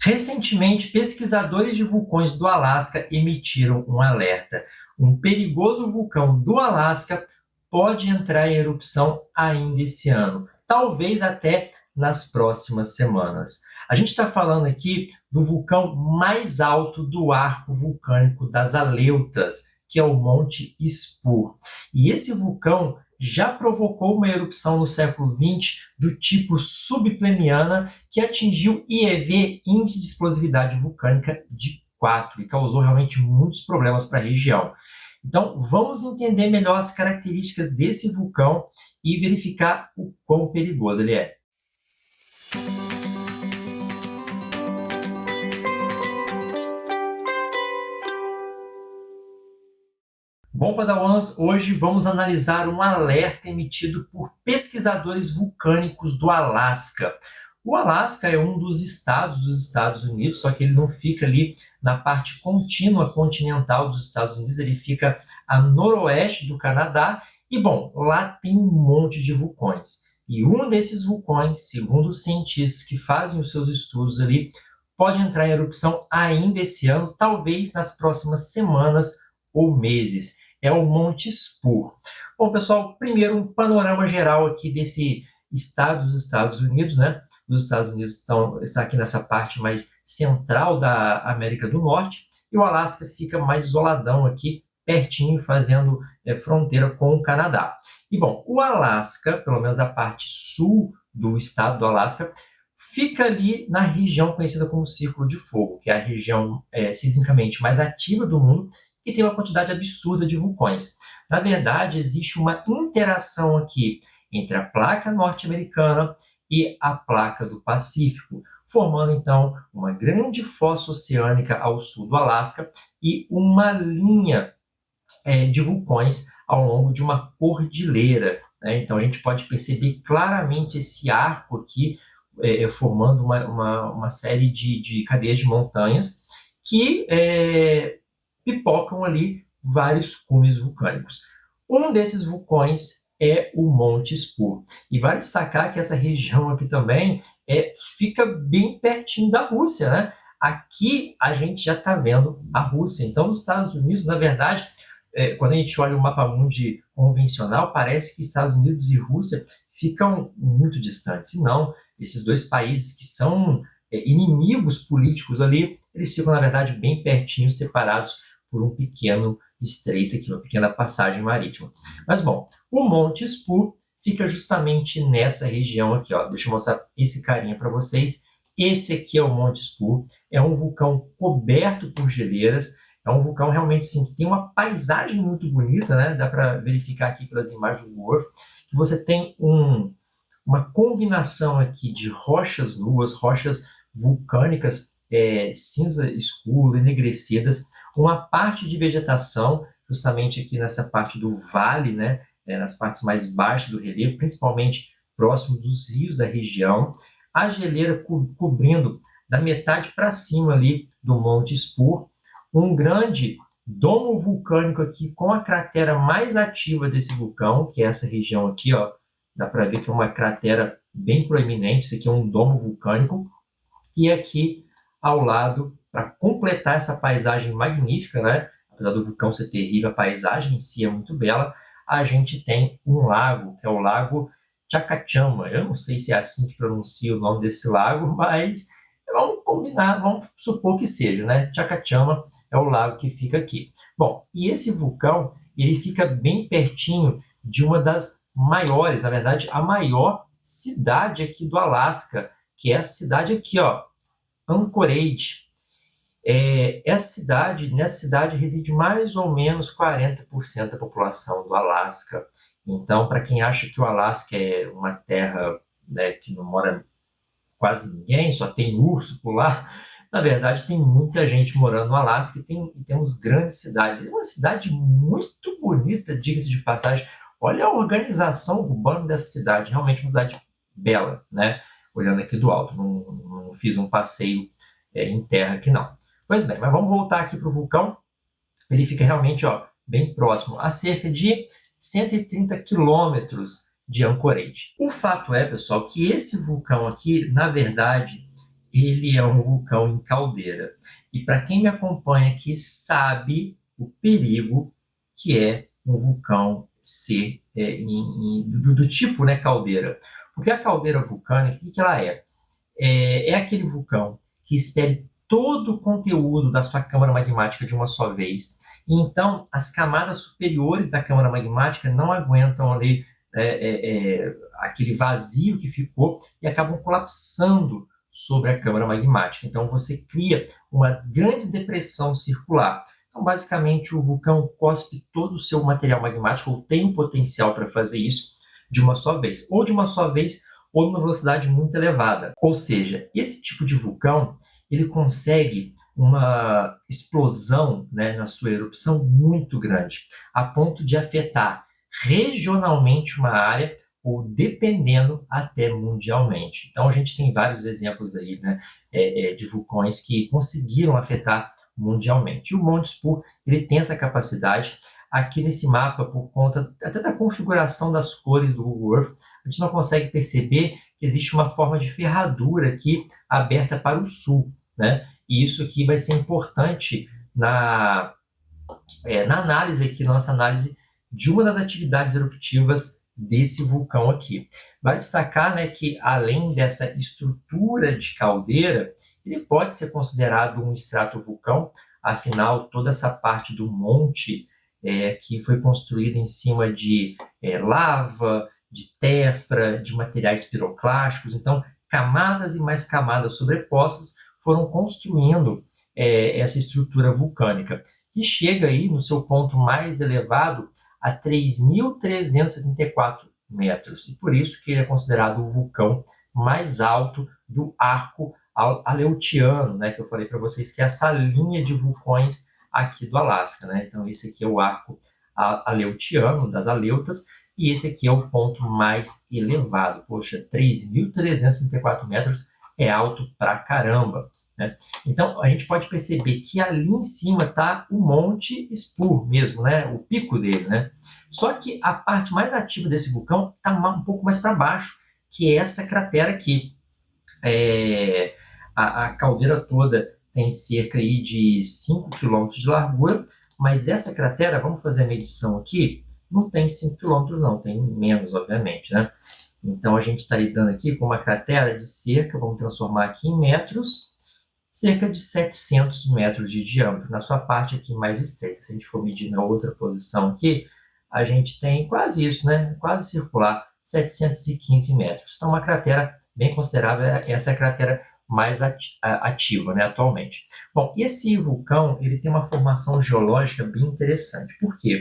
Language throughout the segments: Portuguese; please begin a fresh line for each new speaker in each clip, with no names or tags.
Recentemente, pesquisadores de vulcões do Alasca emitiram um alerta. Um perigoso vulcão do Alasca pode entrar em erupção ainda esse ano, talvez até nas próximas semanas. A gente está falando aqui do vulcão mais alto do arco vulcânico das Aleutas, que é o Monte Spur. E esse vulcão já provocou uma erupção no século XX do tipo subpleniana, que atingiu IEV, Índice de Explosividade Vulcânica, de 4 e causou realmente muitos problemas para a região. Então, vamos entender melhor as características desse vulcão e verificar o quão perigoso ele é. Bom, Padawans, hoje vamos analisar um alerta emitido por pesquisadores vulcânicos do Alasca. O Alasca é um dos estados dos Estados Unidos, só que ele não fica ali na parte contínua continental dos Estados Unidos, ele fica a noroeste do Canadá e, bom, lá tem um monte de vulcões. E um desses vulcões, segundo os cientistas que fazem os seus estudos ali, pode entrar em erupção ainda esse ano, talvez nas próximas semanas ou meses. É o Monte Spur. Bom, pessoal, primeiro um panorama geral aqui desse estado dos Estados Unidos, né? Os Estados Unidos está aqui nessa parte mais central da América do Norte, e o Alasca fica mais isoladão aqui, pertinho, fazendo fronteira com o Canadá. E, bom, o Alasca, pelo menos a parte sul do estado do Alasca, fica ali na região conhecida como Círculo de Fogo, que é a região sismicamente mais ativa do mundo, e tem uma quantidade absurda de vulcões. Na verdade, existe uma interação aqui entre a placa norte-americana e a placa do Pacífico, formando então uma grande fossa oceânica ao sul do Alasca e uma linha de vulcões ao longo de uma cordilheira, né? Então a gente pode perceber claramente esse arco aqui formando uma série de cadeias de montanhas que pipocam ali vários cumes vulcânicos. Um desses vulcões é o Monte Spur. E vale destacar que essa região aqui também fica bem pertinho da Rússia, né? Aqui a gente já está vendo a Rússia. Então, os Estados Unidos, na verdade, quando a gente olha o mapa mundi convencional, parece que Estados Unidos e Rússia ficam muito distantes. E não, esses dois países que são inimigos políticos ali, eles ficam, na verdade, bem pertinho, separados por um pequeno estreito aqui, uma pequena passagem marítima. Mas, bom, o Monte Spur fica justamente nessa região aqui, ó. Deixa eu mostrar esse carinha para vocês. Esse aqui é o Monte Spur, é um vulcão coberto por geleiras, é um vulcão realmente, sim, que tem uma paisagem muito bonita, né? Dá para verificar aqui pelas imagens do Google Earth, que você tem uma combinação aqui de rochas nuas, rochas vulcânicas, cinza escuro, enegrecidas, uma parte de vegetação, justamente aqui nessa parte do vale, né, nas partes mais baixas do relevo, principalmente próximo dos rios da região, a geleira cobrindo da metade para cima ali do Monte Spur, um grande domo vulcânico aqui com a cratera mais ativa desse vulcão, que é essa região aqui, ó, dá para ver que é uma cratera bem proeminente, isso aqui é um domo vulcânico, e aqui ao lado, para completar essa paisagem magnífica, né? Apesar do vulcão ser terrível, a paisagem em si é muito bela, a gente tem um lago, que é o Lago Chacachama. Eu não sei se é assim que pronuncia o nome desse lago, mas vamos combinar, vamos supor que seja, né? Chacachama é o lago que fica aqui. Bom, e esse vulcão, ele fica bem pertinho de uma das maiores, na verdade, a maior cidade aqui do Alasca, que é a cidade aqui, ó, Anchorage. Nessa cidade reside mais ou menos 40% da população do Alasca. Então, para quem acha que o Alasca é uma terra, né, que não mora quase ninguém, só tem urso por lá, na verdade tem muita gente morando no Alasca e temos grandes cidades. É uma cidade muito bonita, diga-se de passagem. Olha a organização urbana dessa cidade, realmente uma cidade bela, né? Olhando aqui do alto, não fiz um passeio em terra aqui não. Pois bem, mas vamos voltar aqui para o vulcão. Ele fica realmente, ó, bem próximo, a cerca de 130 quilômetros de Anchorage. O fato é, pessoal, que esse vulcão aqui, na verdade, ele é um vulcão em caldeira. E para quem me acompanha aqui sabe o perigo que é um vulcão ser do tipo, né, caldeira. Porque a caldeira vulcânica, o que ela é? É aquele vulcão que expele todo o conteúdo da sua câmara magmática de uma só vez. E então, as camadas superiores da câmara magmática não aguentam ali aquele vazio que ficou e acabam colapsando sobre a câmara magmática. Então, você cria uma grande depressão circular. Então, basicamente, o vulcão cospe todo o seu material magmático, ou tem o potencial para fazer isso de uma só vez. Ou de uma só vez, ou numa velocidade muito elevada. Ou seja, esse tipo de vulcão, ele consegue uma explosão, né, na sua erupção muito grande, a ponto de afetar regionalmente uma área ou, dependendo, até mundialmente. Então, a gente tem vários exemplos aí, né, de vulcões que conseguiram afetar mundialmente. E o Monte Spur, ele tem essa capacidade. Aqui nesse mapa, por conta até da configuração das cores do Google Earth, a gente não consegue perceber que existe uma forma de ferradura aqui aberta para o sul, né? E isso aqui vai ser importante na análise aqui, nossa análise de uma das atividades eruptivas desse vulcão aqui. Vai destacar, né, que além dessa estrutura de caldeira, ele pode ser considerado um estratovulcão, afinal, toda essa parte do monte que foi construída em cima de lava, de tefra, de materiais piroclásticos. Então, camadas e mais camadas sobrepostas foram construindo essa estrutura vulcânica, que chega aí no seu ponto mais elevado a 3.374 metros. E por isso que ele é considerado o vulcão mais alto do arco aleutiano, né, que eu falei para vocês que é essa linha de vulcões aqui do Alasca, né? Então esse aqui é o arco aleutiano, das Aleutas, e esse aqui é o ponto mais elevado. Poxa, 3.364 metros é alto pra caramba, né? Então a gente pode perceber que ali em cima está o Monte Spur mesmo, né? O pico dele, né? Só que a parte mais ativa desse vulcão está um pouco mais para baixo, que é essa cratera aqui. A caldeira toda tem cerca aí de 5 quilômetros de largura, mas essa cratera, vamos fazer a medição aqui, não tem 5 quilômetros não, tem menos, obviamente, né? Então a gente está lidando aqui com uma cratera de cerca, vamos transformar aqui em metros, cerca de 700 metros de diâmetro, na sua parte aqui mais estreita. Se a gente for medir na outra posição aqui, a gente tem quase isso, né? Quase circular, 715 metros. Então uma cratera bem considerável, essa é a cratera mais ativa, né, atualmente. Bom, esse vulcão, ele tem uma formação geológica bem interessante. Por quê?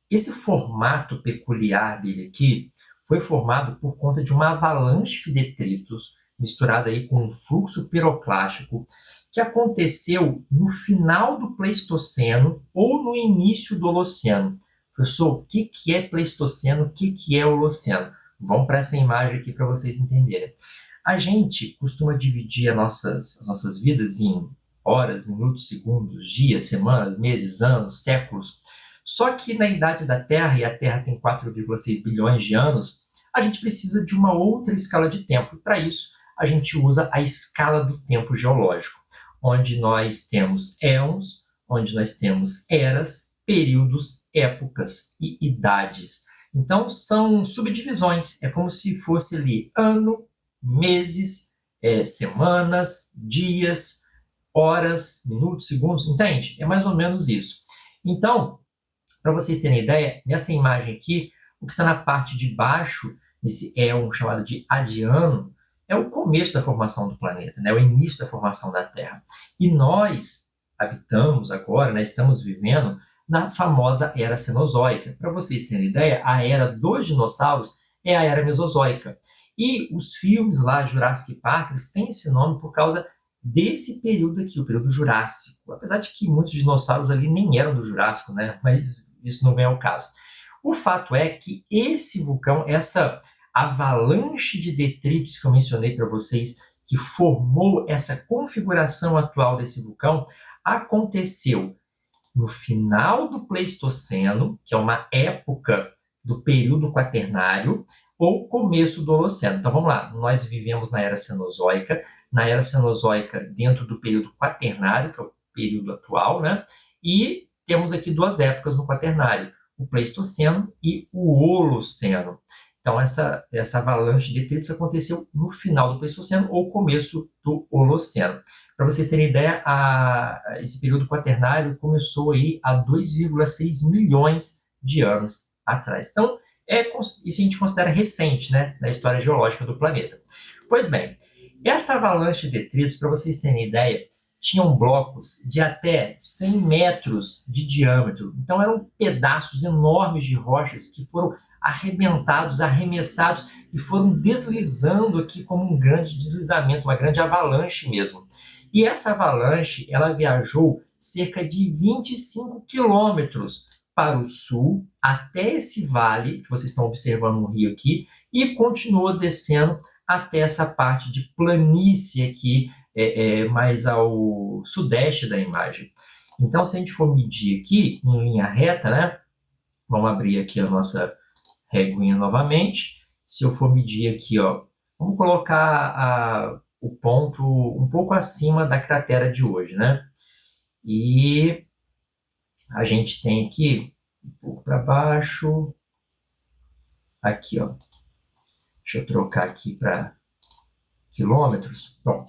Esse formato peculiar dele aqui foi formado por conta de uma avalanche de detritos misturada aí com um fluxo piroclástico que aconteceu no final do Pleistoceno ou no início do Holoceno. Professor, o que é Pleistoceno, o que é Holoceno? Vamos para essa imagem aqui para vocês entenderem. A gente costuma dividir as nossas vidas em horas, minutos, segundos, dias, semanas, meses, anos, séculos. Só que na idade da Terra, e a Terra tem 4,6 bilhões de anos, a gente precisa de uma outra escala de tempo. E para isso, a gente usa a escala do tempo geológico, onde nós temos éons, onde nós temos eras, períodos, épocas e idades. Então, são subdivisões. É como se fosse ali ano, meses, semanas, dias, horas, minutos, segundos, entende? É mais ou menos isso. Então, para vocês terem ideia, nessa imagem aqui, o que está na parte de baixo, nesse éon chamado de Adiano, é o começo da formação do planeta, né? O início da formação da Terra. E nós habitamos agora, né, estamos vivendo na famosa Era Cenozoica. Para vocês terem ideia, a era dos dinossauros é a Era Mesozoica. E os filmes lá, Jurassic Park, eles têm esse nome por causa desse período aqui, o período Jurássico. Apesar de que muitos dinossauros ali nem eram do Jurássico, né? Mas isso não vem ao caso. O fato é que esse vulcão, essa avalanche de detritos que eu mencionei para vocês, que formou essa configuração atual desse vulcão, aconteceu no final do Pleistoceno, que é uma época do período quaternário, ou começo do Holoceno. Então vamos lá, nós vivemos na Era Cenozoica, dentro do período Quaternário, que é o período atual, né? E temos aqui duas épocas no Quaternário, o Pleistoceno e o Holoceno. Então essa avalanche de detritos aconteceu no final do Pleistoceno ou começo do Holoceno. Para vocês terem ideia, esse período quaternário começou aí há 2,6 milhões de anos atrás. Então, isso a gente considera recente, né, na história geológica do planeta. Pois bem, essa avalanche de detritos, para vocês terem ideia, tinham blocos de até 100 metros de diâmetro. Então, eram pedaços enormes de rochas que foram arrebentados, arremessados e foram deslizando aqui como um grande deslizamento, uma grande avalanche mesmo. E essa avalanche, ela viajou cerca de 25 quilômetros para o sul, até esse vale, que vocês estão observando no rio aqui, e continuou descendo até essa parte de planície aqui, mais ao sudeste da imagem. Então, se a gente for medir aqui, em linha reta, né? Vamos abrir aqui a nossa reguinha novamente. Se eu for medir aqui, ó, vamos colocar o ponto um pouco acima da cratera de hoje, né? E a gente tem aqui, um pouco para baixo, aqui, ó. Deixa eu trocar aqui para quilômetros. Bom,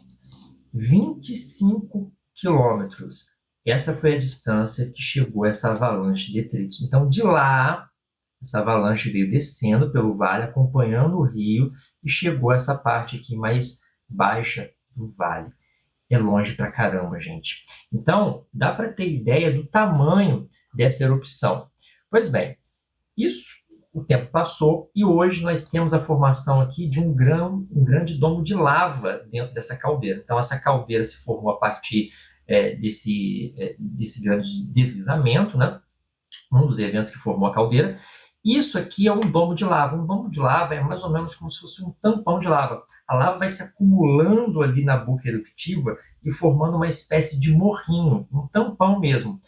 25 quilômetros. Essa foi a distância que chegou essa avalanche de detritos. Então, de lá, essa avalanche veio descendo pelo vale, acompanhando o rio, e chegou a essa parte aqui mais baixa do vale. É longe pra caramba, gente. Então, dá para ter ideia do tamanho dessa erupção. Pois bem, o tempo passou e hoje nós temos a formação aqui de um grande domo de lava dentro dessa caldeira. Então, essa caldeira se formou a partir desse grande deslizamento, né? Um dos eventos que formou a caldeira. Isso aqui é um domo de lava. Um domo de lava é mais ou menos como se fosse um tampão de lava. A lava vai se acumulando ali na boca eruptiva e formando uma espécie de morrinho, um tampão mesmo.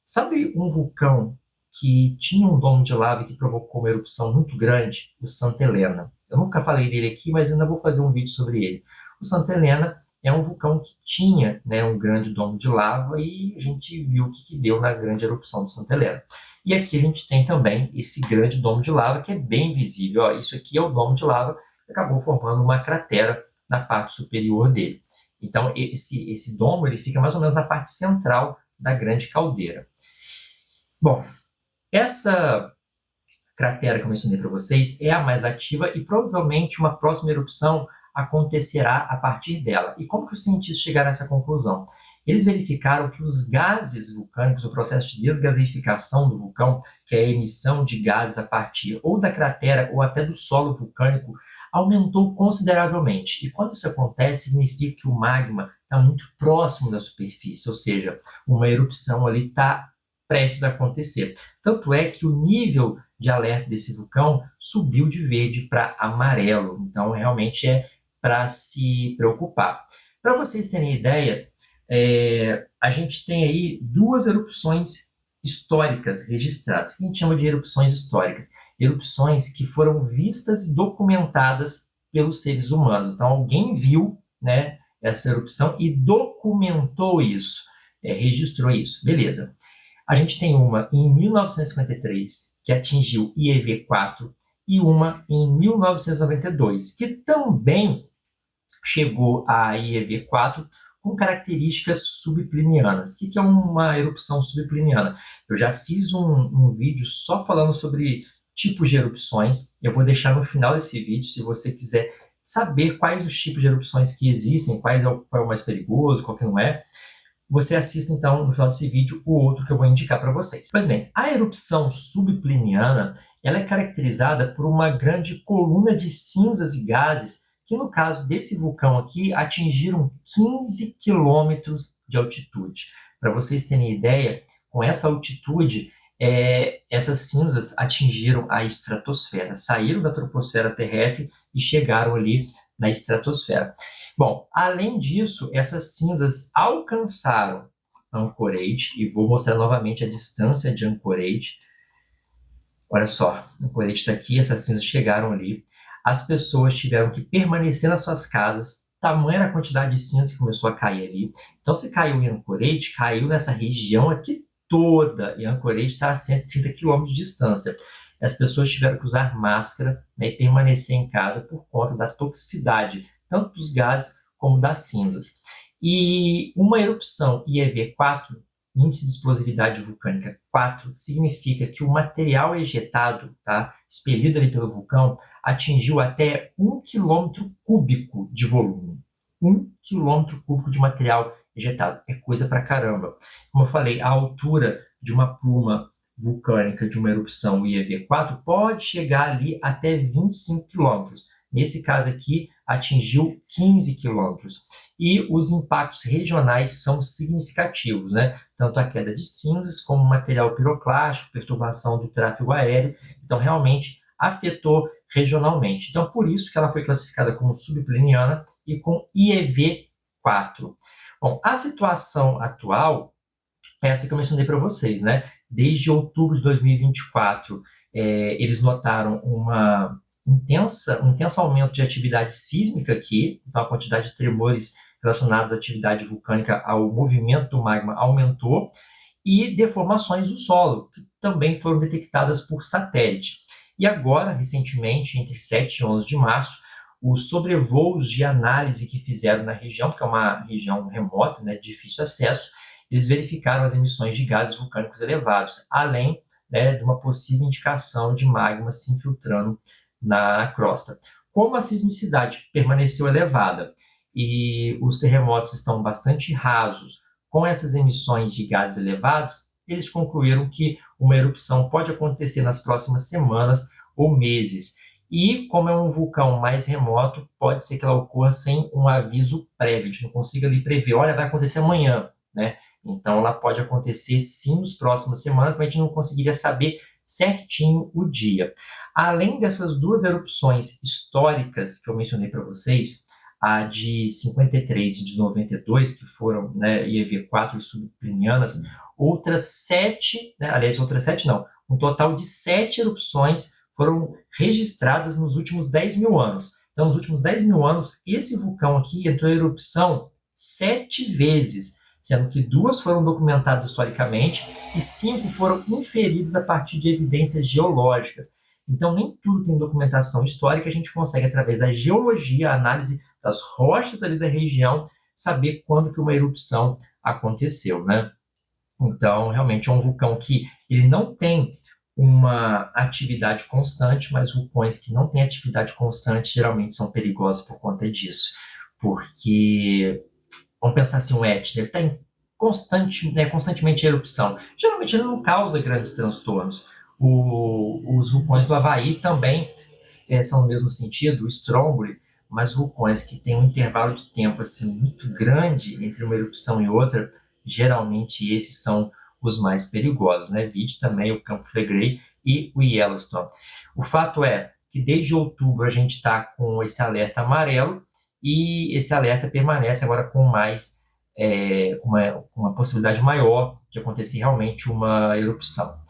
Sabe um vulcão que tinha um domo de lava e que provocou uma erupção muito grande? O Santa Helena. Eu nunca falei dele aqui, mas ainda vou fazer um vídeo sobre ele. O Santa Helena é um vulcão que tinha, né, um grande domo de lava e a gente viu o que deu na grande erupção do Santa Helena. E aqui a gente tem também esse grande domo de lava que é bem visível. Ó, isso aqui é o domo de lava que acabou formando uma cratera na parte superior dele. Então, esse domo ele fica mais ou menos na parte central da grande caldeira. Bom, essa cratera que eu mencionei para vocês é a mais ativa e provavelmente uma próxima erupção acontecerá a partir dela. E como que os cientistas chegaram a essa conclusão? Eles verificaram que os gases vulcânicos, o processo de desgaseificação do vulcão, que é a emissão de gases a partir ou da cratera ou até do solo vulcânico, aumentou consideravelmente. E quando isso acontece, significa que o magma está muito próximo da superfície, ou seja, uma erupção ali está prestes a acontecer. Tanto é que o nível de alerta desse vulcão subiu de verde para amarelo. Então, realmente é para se preocupar. Para vocês terem ideia, a gente tem aí duas erupções históricas registradas, que a gente chama de erupções históricas. Erupções que foram vistas e documentadas pelos seres humanos. Então, alguém viu, né, essa erupção e documentou isso, registrou isso. Beleza. A gente tem uma em 1953, que atingiu IEV4, e uma em 1992, que também chegou a IEV4 com características subplinianas. O que é uma erupção subpliniana? Eu já fiz um vídeo só falando sobre tipos de erupções. Eu vou deixar no final desse vídeo, se você quiser saber quais os tipos de erupções que existem, qual é o mais perigoso, qual que não é. Você assista, então, no final desse vídeo, o outro que eu vou indicar para vocês. Pois bem, a erupção subpliniana, ela é caracterizada por uma grande coluna de cinzas e gases que, no caso desse vulcão aqui, atingiram 15 quilômetros de altitude. Para vocês terem ideia, com essa altitude, essas cinzas atingiram a estratosfera, saíram da troposfera terrestre e chegaram ali na estratosfera. Bom, além disso, essas cinzas alcançaram Anchorage, e vou mostrar novamente a distância de Anchorage. Olha só, Anchorage está aqui, essas cinzas chegaram ali. as pessoas tiveram que permanecer nas suas casas, tamanha a quantidade de cinza que começou a cair ali. Então, se caiu em Anchorage, caiu nessa região aqui toda, e Anchorage está a 130 quilômetros de distância. As pessoas tiveram que usar máscara, né, e permanecer em casa por conta da toxicidade, tanto dos gases como das cinzas. E uma erupção IEV4, índice de explosividade vulcânica 4, significa que o material ejetado, tá, expelido ali pelo vulcão, atingiu até 1 km cúbico de volume. 1 km cúbico de material ejetado. É coisa pra caramba. Como eu falei, a altura de uma pluma vulcânica de uma erupção IEV4 pode chegar ali até 25 quilômetros. Nesse caso aqui, atingiu 15 quilômetros. E os impactos regionais são significativos, né? Tanto a queda de cinzas como material piroclástico, perturbação do tráfego aéreo. Então, realmente, afetou regionalmente. Então, por isso que ela foi classificada como subpliniana e com IEV4. Bom, a situação atual é essa que eu mencionei para vocês, né? Desde outubro de 2024, eles notaram um intenso aumento de atividade sísmica aqui, então a quantidade de tremores relacionados à atividade vulcânica, ao movimento do magma aumentou, e deformações do solo, que também foram detectadas por satélite. E agora, recentemente, entre 7 e 11 de março, os sobrevoos de análise que fizeram na região, porque é uma região remota, né, de difícil acesso, eles verificaram as emissões de gases vulcânicos elevados, além, né, de uma possível indicação de magma se infiltrando na crosta. Como a sismicidade permaneceu elevada e os terremotos estão bastante rasos com essas emissões de gases elevados, eles concluíram que uma erupção pode acontecer nas próximas semanas ou meses. E como é um vulcão mais remoto, pode ser que ela ocorra sem um aviso prévio, a gente não consiga ali prever, olha, vai acontecer amanhã, né? Então, ela pode acontecer sim nas próximas semanas, mas a gente não conseguiria saber certinho o dia. Além dessas duas erupções históricas que eu mencionei para vocês, a de 53 e de 92, que foram, né, IEV4 e subplinianas, outras 7, né, aliás, outras 7 não, um total de 7 erupções foram registradas nos últimos 10 mil anos. Então, nos últimos 10 mil anos, esse vulcão aqui entrou em erupção 7 vezes, sendo que 2 foram documentadas historicamente e 5 foram inferidas a partir de evidências geológicas. Então, nem tudo tem documentação histórica, a gente consegue, através da geologia, a análise das rochas ali da região, saber quando que uma erupção aconteceu, né? Então, realmente é um vulcão que ele não tem uma atividade constante, mas vulcões que não têm atividade constante geralmente são perigosos por conta disso. Porque, vamos pensar assim, o Etna está em constantemente em erupção. Geralmente ele não causa grandes transtornos. Os vulcões do Havaí também são no mesmo sentido, o Stromboli, mas vulcões que têm um intervalo de tempo assim, muito grande entre uma erupção e outra, geralmente esses são os mais perigosos, né? Vide também o Campo Flegrei e o Yellowstone. O fato é que desde outubro a gente está com esse alerta amarelo e esse alerta permanece agora com uma possibilidade maior de acontecer realmente uma erupção.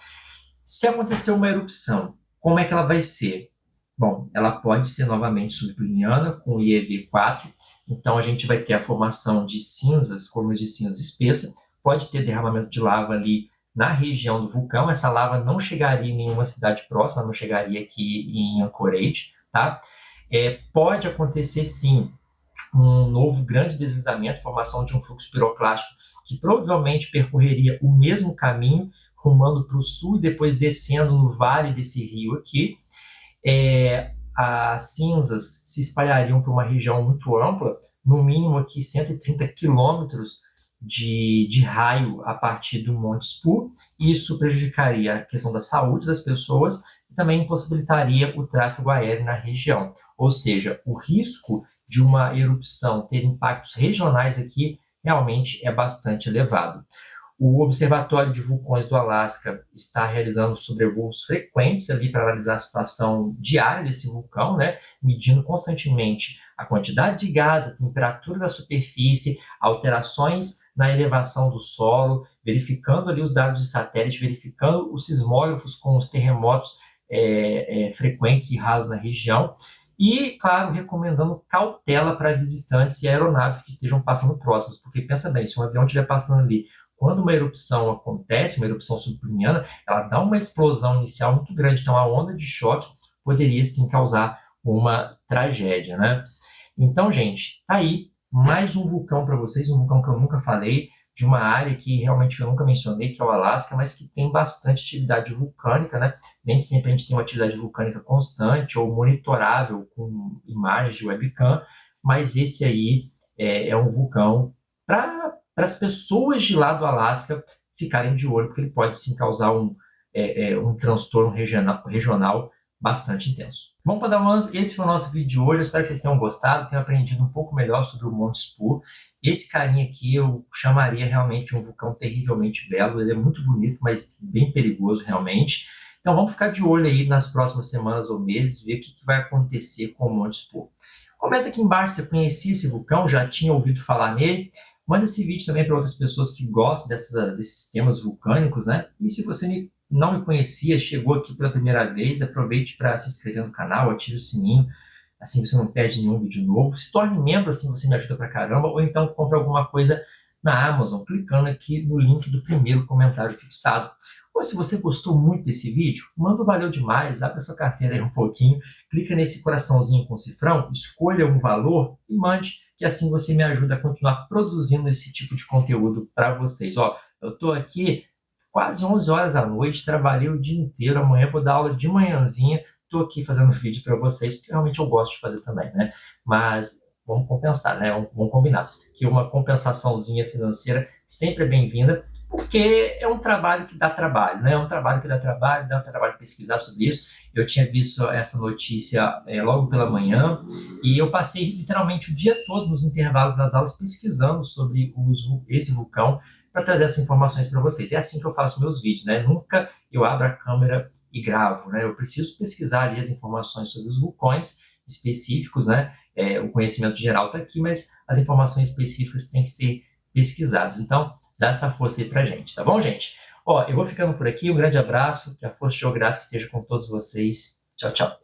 Se acontecer uma erupção, como é que ela vai ser? Bom, ela pode ser novamente subpliniana, com IEV4, então a gente vai ter a formação de cinzas, colunas de cinzas espessa, pode ter derramamento de lava ali na região do vulcão, essa lava não chegaria em nenhuma cidade próxima, não chegaria aqui em Anchorage, tá? Pode acontecer sim um novo grande deslizamento, formação de um fluxo piroclástico que provavelmente percorreria o mesmo caminho, rumando para o sul e depois descendo no vale desse rio aqui. As cinzas se espalhariam para uma região muito ampla, no mínimo aqui 130 quilômetros de raio a partir do Monte Spur. Isso prejudicaria a questão da saúde das pessoas e também impossibilitaria o tráfego aéreo na região. Ou seja, o risco de uma erupção ter impactos regionais aqui realmente é bastante elevado. O Observatório de Vulcões do Alasca está realizando sobrevoos frequentes ali para analisar a situação diária desse vulcão, né? Medindo constantemente a quantidade de gás, a temperatura da superfície, alterações na elevação do solo, verificando ali os dados de satélite, verificando os sismógrafos com os terremotos frequentes e raros na região. E, claro, recomendando cautela para visitantes e aeronaves que estejam passando próximos, porque pensa bem, se um avião estiver passando ali, quando uma erupção acontece, uma erupção subpliniana, ela dá uma explosão inicial muito grande, então a onda de choque poderia sim causar uma tragédia, né? Então, gente, tá aí mais um vulcão para vocês, um vulcão que eu nunca falei, de uma área que realmente eu nunca mencionei, que é o Alasca, mas que tem bastante atividade vulcânica, né? Nem sempre a gente tem uma atividade vulcânica constante ou monitorável com imagens de webcam, mas esse aí é um vulcão para as pessoas de lá do Alasca ficarem de olho, porque ele pode sim causar um transtorno regional bastante intenso. Bom, Padawans, esse foi o nosso vídeo de hoje. Eu espero que vocês tenham gostado, tenham aprendido um pouco melhor sobre o Monte Spur. Esse carinha aqui eu chamaria realmente de um vulcão terrivelmente belo. Ele é muito bonito, mas bem perigoso realmente. Então vamos ficar de olho aí nas próximas semanas ou meses, ver o que vai acontecer com o Monte Spur. Comenta aqui embaixo se você conhecia esse vulcão, já tinha ouvido falar nele. Manda esse vídeo também para outras pessoas que gostam desses temas vulcânicos, né? E se você não me conhecia, chegou aqui pela primeira vez, aproveite para se inscrever no canal, ative o sininho, assim você não perde nenhum vídeo novo. Se torne membro, assim você me ajuda pra caramba, ou então compre alguma coisa na Amazon, clicando aqui no link do primeiro comentário fixado. Ou se você gostou muito desse vídeo, manda um valeu demais, abre a sua carteira aí um pouquinho, clica nesse coraçãozinho com cifrão, escolha um valor e mande, que assim você me ajuda a continuar produzindo esse tipo de conteúdo para vocês. Ó, eu estou aqui quase 11 horas da noite, trabalhei o dia inteiro, amanhã vou dar aula de manhãzinha, estou aqui fazendo vídeo para vocês, porque realmente eu gosto de fazer também, né? Mas vamos compensar, né? Vamos combinar que uma compensaçãozinha financeira sempre é bem-vinda, porque é um trabalho que dá trabalho, né? É um trabalho que dá trabalho pesquisar sobre isso. Eu tinha visto essa notícia logo pela manhã e eu passei literalmente o dia todo nos intervalos das aulas pesquisando sobre esse vulcão para trazer essas informações para vocês. É assim que eu faço meus vídeos, né? Nunca eu abro a câmera e gravo, né? Eu preciso pesquisar ali as informações sobre os vulcões específicos, né? O conhecimento geral está aqui, mas as informações específicas têm que ser pesquisadas. Então, dá essa força aí pra gente, tá bom, gente? Ó, eu vou ficando por aqui, um grande abraço, que a força geográfica esteja com todos vocês. Tchau, tchau.